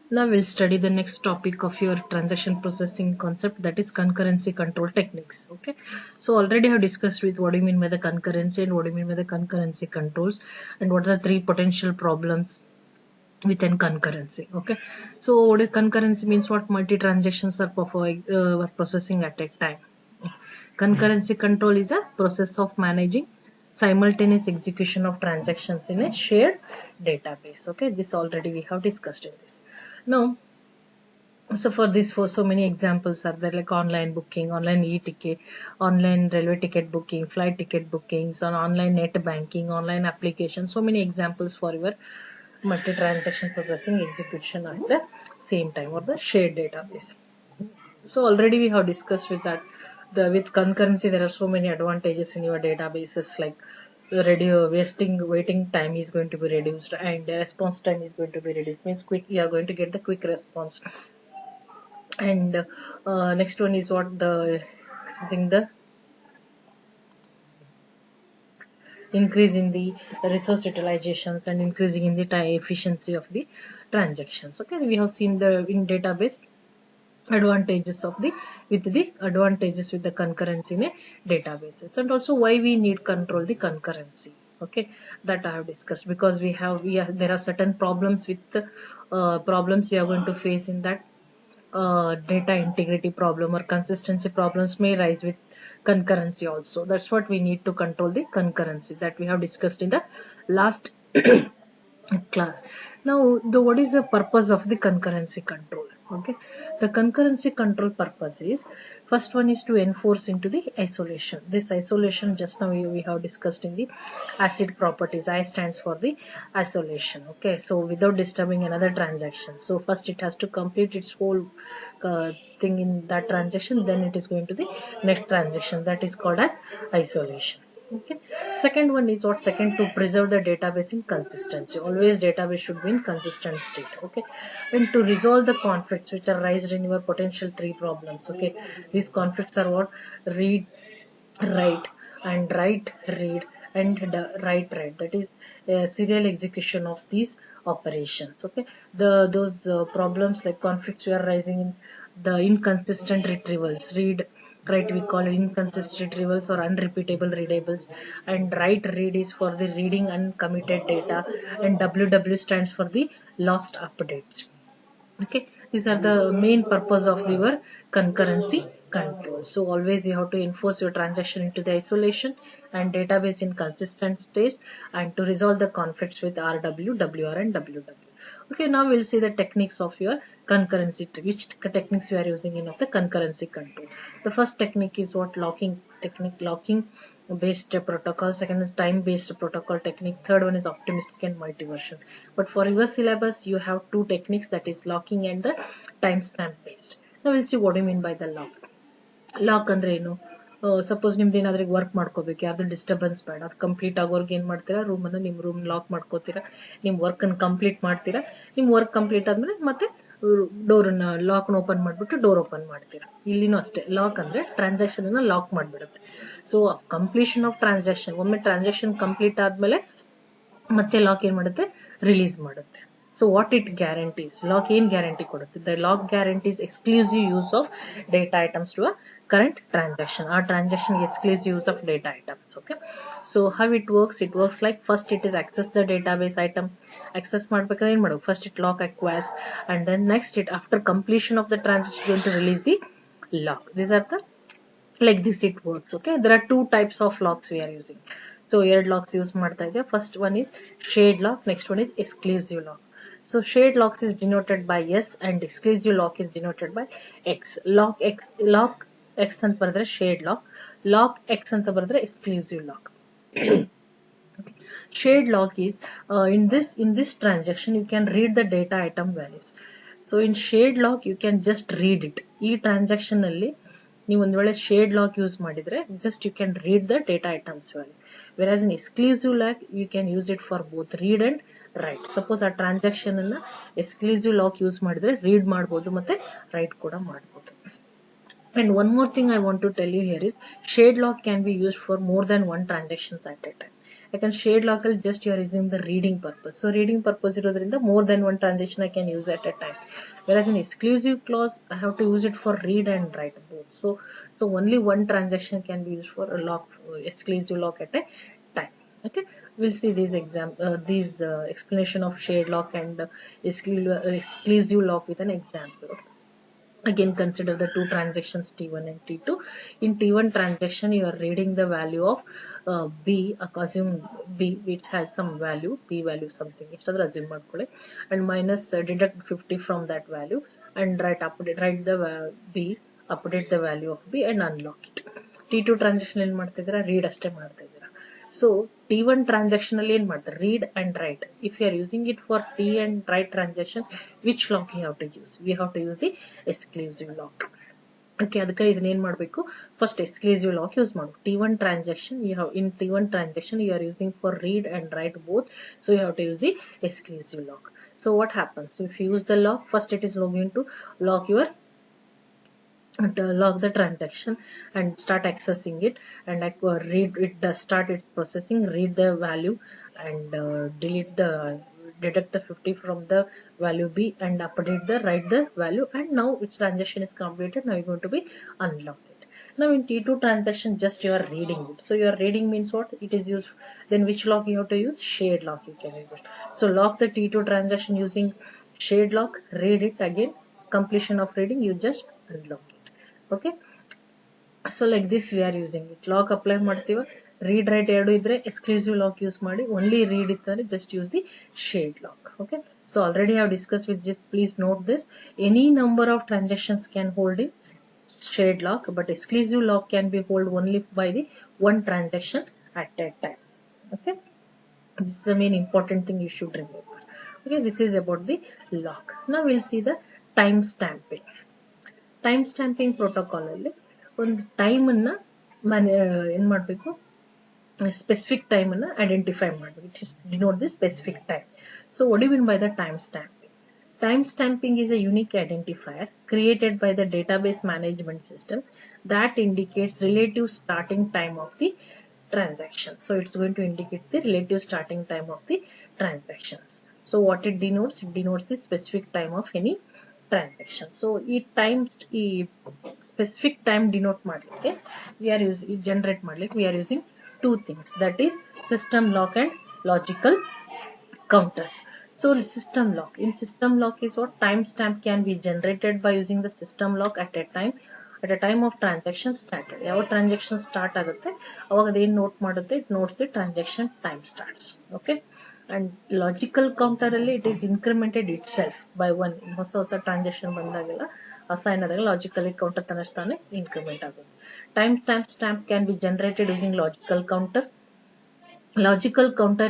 Now we'll study the next topic of your transaction processing concept, that is concurrency control techniques. Okay, so already I have discussed with what do you mean by the concurrency and what do you mean by the concurrency controls and what are the three potential problems within concurrency. Okay, so what concurrency means, what multi transactions are processing at a time. Concurrency control is a process of managing simultaneous execution of transactions in a shared database. Okay, this already we have discussed in this. Now, so for this, for so many examples are there, like online booking, online e-ticket, online railway ticket booking, flight ticket bookings, on online net banking, online application. So many examples for your multi-transaction processing execution at the same time or the shared database. So already we have discussed with that with concurrency there are so many advantages in your databases, like waiting time is going to be reduced and the response time is going to be reduced, means quick, you are going to get the quick response. And next one is what the increase in the resource utilizations and increasing in the time efficiency of the transactions. Okay, we have seen the in database advantages of the advantages with the concurrency in a databases, and also why we need control the concurrency. Okay, that I have discussed, because there are certain problems with problems you are going to face in that data integrity problem or consistency problems may rise with concurrency also. That's what we need to control the concurrency, that we have discussed in the last class. Now, what is the purpose of the concurrency control? Okay, the concurrency control purpose is, first one is to enforce into the isolation. This isolation just now we have discussed in the ACID properties. I stands for the isolation. Okay, so without disturbing another transaction. So first it has to complete its whole thing in that transaction, then it is going to the next transaction, that is called as isolation. Okay, second one is what, second, to preserve the database in consistency. Always database should be in consistent state. Okay, and to resolve the conflicts which are raised in your potential three problems. Okay, these conflicts are what, read write and write read and write write, that is serial execution of these operations. Okay, those problems like conflicts we are rising in the inconsistent retrievals, read write we call it inconsistent retrievals or unrepeatable readables, and write read is for the reading uncommitted data, and ww stands for the lost updates. Okay, these are the main purpose of your concurrency control. So always you have to enforce your transaction into the isolation and database in consistent state, and to resolve the conflicts with RW, WR and WW. Okay, now we'll see the techniques of your concurrency, which techniques we are using in of the concurrency control. The first technique is what, locking technique, locking based protocol. Second is time based protocol technique. Third one is optimistic and multiversion. But for your syllabus you have two techniques, that is locking and the timestamp based. Now we'll see what do you mean by the lock. Lock ಅಂದ್ರೆ ಏನು, suppose ನಿಮ್ದು ಏನಾದ್ರೂ work ಮಾಡ್ಕೋಬೇಕು, ಯಾರ್ದು disturbance ಬೇಡ, ಅದು complete ಆಗೋರ್ಗೆ ಏನ್ ಮಾಡ್ತೀರಾ, ರೂಮನ್ನು ನಿಮ್ಮ ರೂಮ್ ಲಾಕ್ ಮಾಡ್ಕೋತೀರಾ, ನಿಮ್ಮ ವರ್ಕ್ ಅನ್ನು ಕಂಪ್ಲೀಟ್ ಮಾಡ್ತೀರಾ, ನಿಮ್ಮ ವರ್ಕ್ ಕಂಪ್ಲೀಟ್ ಆದ್ಮೇಲೆ ಮತ್ತೆ ಡೋರನ್ನ ಲಾಕ್ ಓಪನ್ ಮಾಡ್ಬಿಟ್ಟು ಡೋರ್ ಓಪನ್ ಮಾಡ್ತೀರಾ. ಇಲ್ಲಿನೂ ಅಷ್ಟೇ, ಲಾಕ್ ಅಂದ್ರೆ ಟ್ರಾನ್ಸಾಕ್ಷನ್ ಅನ್ನ ಲಾಕ್ ಮಾಡ್ಬಿಡುತ್ತೆ. ಸೊ ಕಂಪ್ಲೀಷನ್ ಆಫ್ ಟ್ರಾನ್ಸಾಕ್ಷನ್, ಒಮ್ಮೆ ಟ್ರಾನ್ಸಾಕ್ಷನ್ ಕಂಪ್ಲೀಟ್ ಆದ್ಮೇಲೆ ಮತ್ತೆ ಲಾಕ್ ಏನ್ ಮಾಡುತ್ತೆ, ರಿಲೀಸ್ ಮಾಡುತ್ತೆ. So what it guarantees, lock in guarantee kodutte, the lock guarantees exclusive use of data items to a current transaction. Our transaction exclusive use of data items. Okay, so how it works like, first it is access the database item. Access madbekadre ಏನು ಮಾಡಬೇಕು, first it lock acquires, and then next it, after completion of the transaction, going to release the lock. These are the, like this it works. Okay, there are two types of locks we are using. So ಎರಡು locks use ಮಾಡ್ತಾ ಇದೆ. First one is shared lock, next one is exclusive lock. So shared locks is denoted by S and exclusive lock is denoted by X. Lock X ಅಂತ ಬರೆದ್ರೆ shared lock, lock X ಅಂತ ಬರೆದ್ರೆ exclusive lock. Shared lock is in this transaction you can read the data item values. So in shared lock you can just read it. ಈ transaction ಅಲ್ಲಿ ನೀವು ಒಂದು ವೇಳೆ shared lock use ಮಾಡಿದ್ರೆ just you can read the data items value, whereas in exclusive lock you can use it for both read and write. Suppose ಆ transaction ಅನ್ನ exclusive lock use ಮಾಡಿದ್ರೆ read ಮಾಡಬಹುದು ಮತ್ತೆ write ಕೂಡ ಮಾಡಬಹುದು. And one more thing I want to tell you here is, shared lock can be used for more than one transactions at a time. ಯಾಕಂದ್ರೆ shade lock ಅಲ್ಲಿ just you are using the reading purpose. So reading purpose ಇರೋದ್ರಿಂದ more than one transaction I can use at a time. Whereas in exclusive clause I have to use it for read and write both. So only one transaction can be used for a lock, exclusive lock at a time. Okay, we'll see these explanation of shared lock and exclusive lock with an example. Okay? Again, consider the two transactions T1 and T2. In T1 transaction, you are reading the value of B, assume B which has some value, B value something, assume and minus deduct 50 from that value and write the B, update the value of B and unlock it. T2 transaction ಏನು ಮಾಡ್ತಿದ್ದೀರಾ, read ಅಷ್ಟೇ ಮಾಡ್ತಿದ್ದೀರಾ. So T1 transaction ಅಲ್ಲಿ ಏನು ಮಾಡ್ತಾರೆ, read and write. If you are using it for T and write transaction, which lock you have to use? We have to use the exclusive lock. Okay, ಅದಕ್ಕೆ ಇದನ್ನ ಏನು ಮಾಡಬೇಕು, first exclusive lock use ಮಾಡು. T1 transaction in T1 transaction you are using for read and write both, so you have to use the exclusive lock. So what happens if you use the lock? First it is going to lock the transaction and start accessing it, and read it does start its processing, read the value and deduct the 50 from the value B and write the value, and now its transaction is completed. Now you're going to be unlock it. Now in T2 transaction just you are reading it. So your reading means what? It is used. Then which lock you have to use? Shared lock you can use it. So lock the T2 transaction using shared lock, read it again, completion of reading you just unlock it. Okay, so like this we are using it. Lock apply ಮಾಡ್ತೀವ, read write ಎರಡು ಇದ್ರೆ exclusive lock use ಮಾಡಿ, only read ಇತ್ತಂದ್ರೆ just use the shared lock. Okay, so already I have discussed with you, please note this, any number of transactions can hold in shared lock, but exclusive lock can be held only by the one transaction at a time. Okay, this is the main important thing you should remember. Okay, this is about the lock. Now we'll see the time stamping. Time stamping protocol ಅಲ್ಲಿ ಒಂದು time ಅನ್ನ ಏನ್ ಮಾಡಬೇಕು, specific time ಅನ್ನ identify ಮಾಡಬೇಕು. It is denote the specific time. So what do you mean by the time stamping? Time stamping is a unique identifier created by the database management system that indicates relative starting time of the transaction. So it's going to indicate the relative starting time of the transactions. So what it denotes? It denotes the specific time of any transaction. So ಈ specific time denote ಮಾಡ್ಲಿಕ್ಕೆ we are using two things, that is system lock and logical counters. So system lock, in system lock is what? Timestamp can be generated by using the system lock at a time of transaction started. ಯಾವ transaction start ಆಗುತ್ತೆ ಅವಾಗ ಅದೇನು note ಮಾಡುತ್ತೆ, it notes the transaction time starts. Okay, and logical counter ಅಲ್ಲಿ it is incremented itself by one. ಹೊಸ transaction ಬಂದಾಗೆಲ್ಲ assign ಆದಾಗ logically counter ತನ್ನಷ್ಟಾನೆ increment ಆಗುತ್ತೆ. Time stamp can be generated using logical counter. Logical counter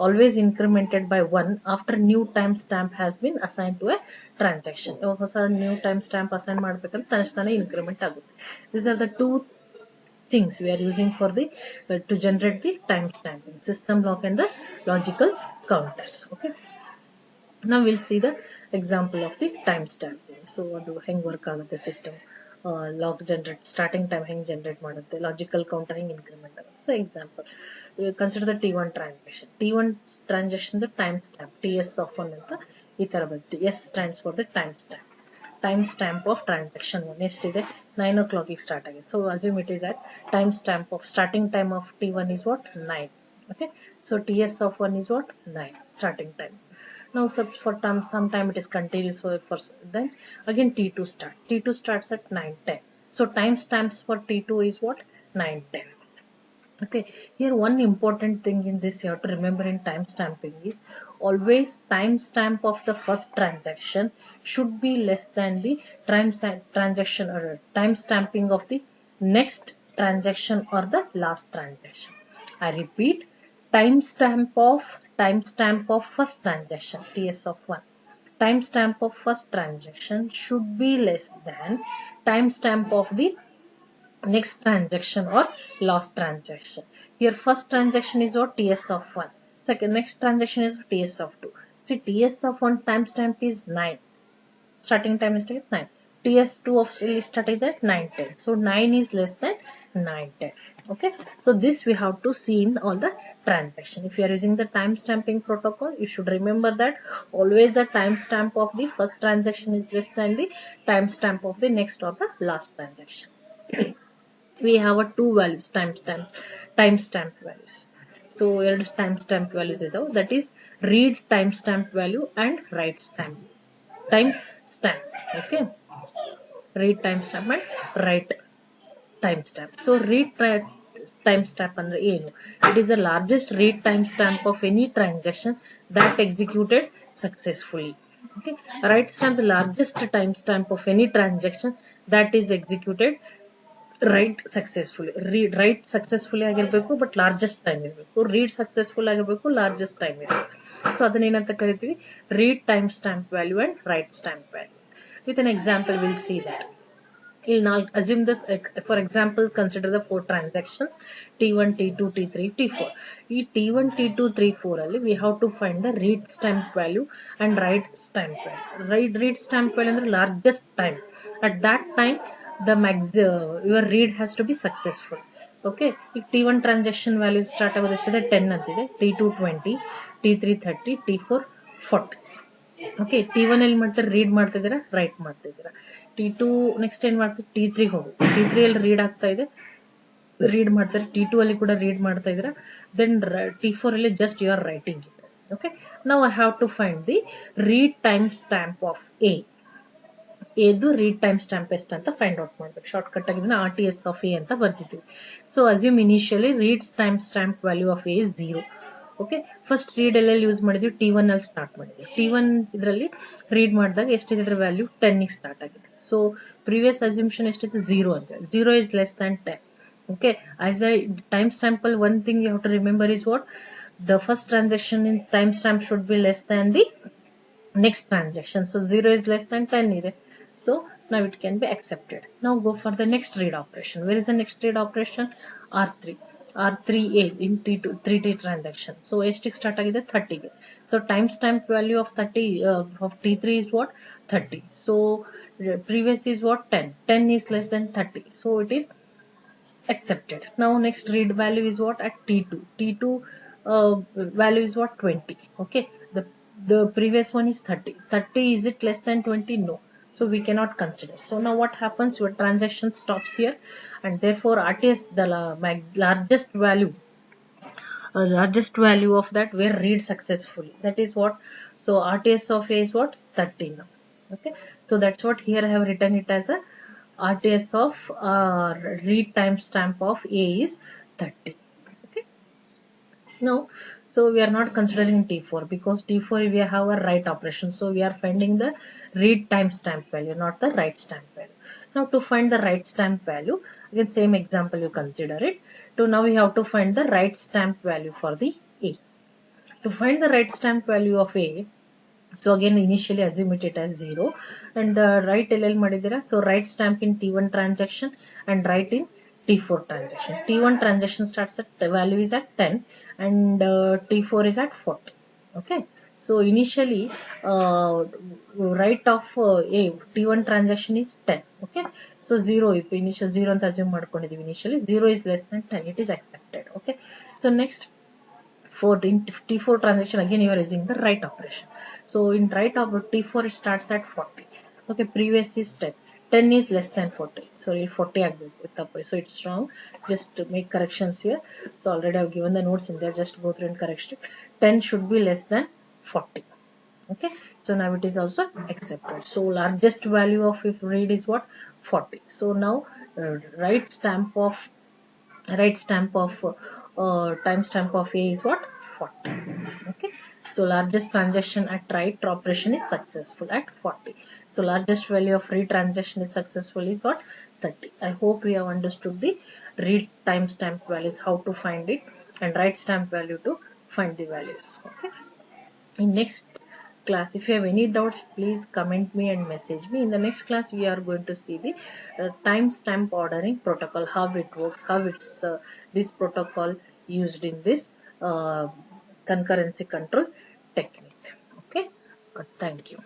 always incremented by 1 after new time stamp has been assigned to a transaction. ಹೊಸ new time stamp assign ಮಾಡಬೇಕಂತ ತನ್ನಷ್ಟಾನೆ increment ಆಗುತ್ತೆ. These are the two things we are using for the to generate the time stamping, system lock and the logical counters. Okay, now we'll see the example of the time stamping. So adu heng work agutte system lock generate starting time heng generate ಮಾಡುತ್ತೆ, logical counter heng increment ಆಗುತ್ತೆ. So example, consider the T1 transaction. T1 transaction the time stamp TS of 1 ಅಂತ ಈ ತರ ಬರುತ್ತೆ. S stands for the time stamp. Time stamp of transaction 1 ಎಷ್ಟಿದೆ, 9 o'clock ಗೆ start ಆಗಿದೆ. So assume it is at time stamp of starting time of T1 is what? 9. Okay, so TS of 1 is what? 9 starting time. Now for some time it is continuous for then again T2 starts at 9:10. So time stamps for T2 is what? 9:10. Okay, here one important thing in this you have to remember in time stamping is always time stamp of the first transaction should be less than the transaction or time stamping of the next transaction or the last transaction. I repeat, timestamp of first transaction TS of 1. Timestamp of first transaction should be less than timestamp of the next transaction or last transaction. Here first transaction is what? TS of 1. Second, next transaction is TS of 2. See, TS of 1 timestamp is 9. Starting time is 9. TS2 of starting at 9:10. So 9 is less than 9:10. Okay, so this we have to see in all the transaction. If you are using the time stamping protocol, you should remember that always the timestamp of the first transaction is less than the timestamp of the next or the last transaction. We have a two values timestamp values. So ಎರಡು timestamp values ಇದಾವೆ, that is read timestamp value and write timestamp. Okay, read timestamp and write timestamp. So read timestamp ಅಂದ್ರೆ ಏನು? It is the largest read timestamp of any transaction that executed successfully. Okay, write stamp the largest timestamp of any transaction that is executed write successfully. Write successfully ಆಗಿರಬೇಕು, but largest time ಇರಬೇಕು. Read successful ಆಗಿರಬೇಕು, largest time ಇರಬೇಕು. So ಅದನ್ನ ಏನಂತ ಕರಿತೀವಿ? Read time stamp value and write stamp value. With an example we'll see that. We'll now assume that, for example, consider the 4 transactions T1, T2, T3, T4. ಈ T1, T2, T4 ಅಲ್ಲಿ we have to find the read stamp value and write stamp value. Read stamp value ಅಂದ್ರೆ largest time. At that time, your read has to be successful. Okay, ಈಗ T1 transaction value start ಆಗೋದು ಎಷ್ಟಿದೆ? 10 ಅಂತಿದೆ. T2 20, T3 30, T4 40. Okay, T1 ಎಲ್ಲಿ ಮಾಡ್ತಾರೆ? Read ಮಾಡ್ತಾ ಇದ್ದೀರಾ, right ಮಾಡ್ತಾ ಇದ್ದೀರಾ. T2 ನೆಕ್ಸ್ಟ್ ಏನ್ ಮಾಡ್ತೀವಿ? T3 ಹೋಗಿ, T3 ಅಲ್ಲಿ ರೀಡ್ ಆಗ್ತಾ ಇದೆ, ರೀಡ್ ಮಾಡ್ತಾರೆ. T2 ಅಲ್ಲಿ ಕೂಡ ರೀಡ್ ಮಾಡ್ತಾ ಇದ್ದೀರಾ. ದೆನ್ T4 ಅಲ್ಲಿ just you are writing it. Okay, now I have to find the read time stamp of A. ಎದು ರೀಡ್ ಟೈಮ್ ಸ್ಟಾಂಪ್ ಎಷ್ಟು ಅಂತ ಫೈಂಡ್ ಔಟ್ ಮಾಡ್ಬೇಕು. ಶಾರ್ಟ್ ಕಟ್ ಆಗಿ RTS ಆಫ್ ಎ ಅಂತ ಬರ್ತಿದ್ವಿ. So assume initially read time stamp value of A is 0. Okay, first read ಎಲ್ಲೆಲ್ಲಿ use ಮಾಡಿದ್ವಿ? T1 ಅಲ್ಲಿ ಸ್ಟಾರ್ಟ್ ಮಾಡಿದ್ವಿ. T1 ಇದರಲ್ಲಿ ರೀಡ್ ಮಾಡಿದಾಗ ಎಷ್ಟಿದೆ? ಇದ್ರ ವ್ಯಾಲ್ಯೂ 10 ಗೆ ಸ್ಟಾರ್ಟ್ ಆಗಿದೆ. ಸೊ ಪ್ರೀವಿಯಸ್ ಅಸ್ಯೂಮ್ಷನ್ ಎಷ್ಟಿದೆ? 0 ಅಂತ. 0 is less than 10. Okay, as a time stamp, one thing you have to remember is what? The first transaction in timestamp should be less than the next transaction. So 0 is less than 10 ಇದೆ. So now it can be accepted. Now go for the next read operation. Where is the next read operation? R3A in T2 3T transaction. So ಎಷ್ಟಿಗೆ start ಆಗಿದೆ? 30 ಗೆ. So timestamp value of 30 of T3 is what? 30. So previous is what? 10. 10 is less than 30. So it is accepted. Now next read value is what? At T2. T2 value is what? 20. Okay, the previous one is 30. 30, is it less than 20? No. So we cannot consider. So now what happens? Your transaction stops here, and therefore RTS, the largest value of that were read successfully. That is what? So RTS of A is what? 30 now. Okay, so that's what here I have written it as a RTS of read timestamp of A is 30. Okay, now so we are not considering T4 because T4 we have a write operation. So we are finding the read timestamp value, not the write stamp value. Now to find the write stamp value, again same example you consider it. So now we have to find the write stamp value for the A. To find the write stamp value of A, so again initially assume it as 0 and the write LL madidira. So write stamp in T1 transaction and write in T4 transaction. T1 transaction starts at the value is at 10 and T4 is at 40. Okay, so initially write of A T1 transaction is 10. Okay, so 0 if initial 0 ಅಂತ assume ಮಾಡ್ಕೊಂಡಿದ್ದೀವಿ. Initially 0 is less than 10, it is accepted. Okay, so next for in T4 transaction again you are using the write operation. So in write of T4 it starts at 40. Okay, previous is 10. 10 is less than 40. Sorry, 40 agbo. So it's wrong. Just to make corrections here. So already I've given the notes in there. Just go through and correct it. 10 should be less than 40. Okay, so now it is also accepted. So largest value of if read is what? 40. So now write timestamp of A is what? 40. Okay, so largest transaction at write operation is successful at 40. So largest value of read transaction is successful is what? 30. I hope we have understood the read timestamp values, how to find it, and write stamp value to find the values. Okay, in next class if you have any doubts please comment me and message me. In the next class we are going to see the timestamp ordering protocol, how it works, how it's this protocol used in this concurrency control technique. Okay, thank you.